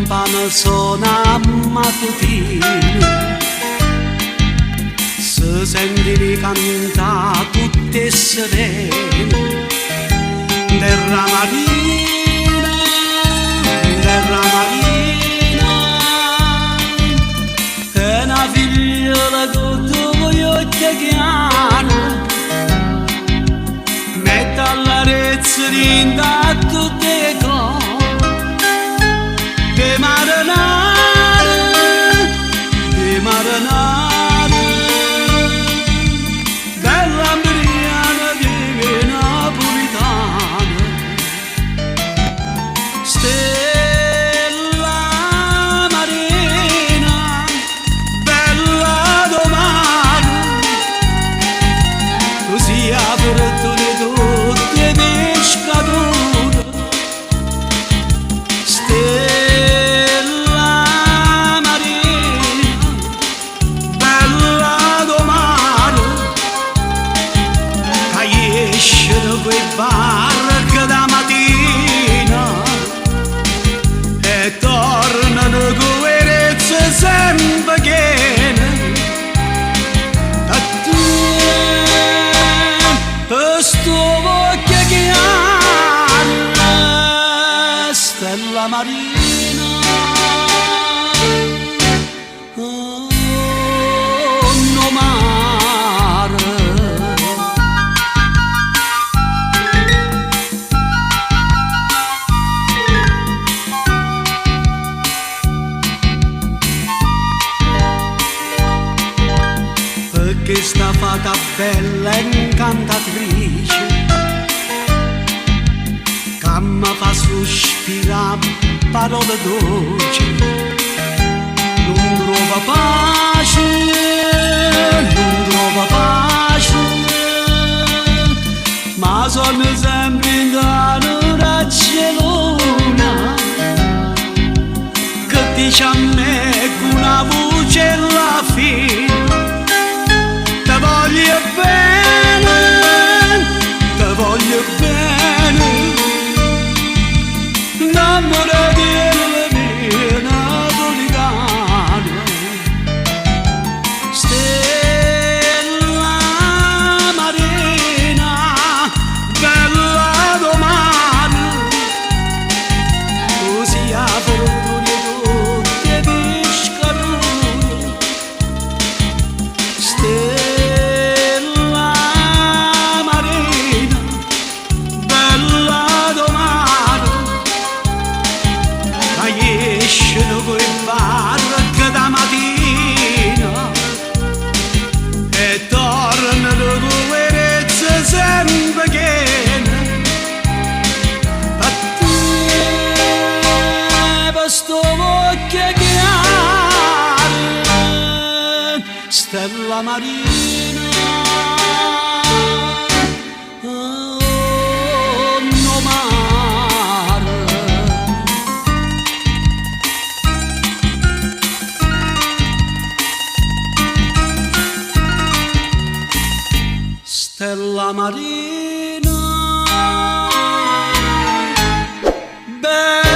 campana suona mattutino, si senti cantare tutte serene, terra marina, terra marina, è una figliola con due occhi chiari, mette all'arezzo rinda tutte le cose, de marinare, bella Adriana di napolitana, stella marina, bella domani, così aperto le tutte pescature, stella marina, bella domani, che escono quei barche da mattina e tornano con erezze sempre piene. A te, per sto occhio chiaro, stella marina, oh, no mare. Perché sta fata bella incantatrice, che mi fa sospirare parole dolci, non trova pace, non trova pace, ma sono sempre in una raggellona, che dice a me con una voce alla fine, te voglio bene, te voglio bene, innamorati delle mie napolitane, stella marina, bella domani, così aperto le tutte pescature, stella marina, bella domani, che escono quei barche da mattina e tornano con erezze sempre piene. A te, per sto occhio chiaro, stella marina, oh, no mare. Stella marina, bella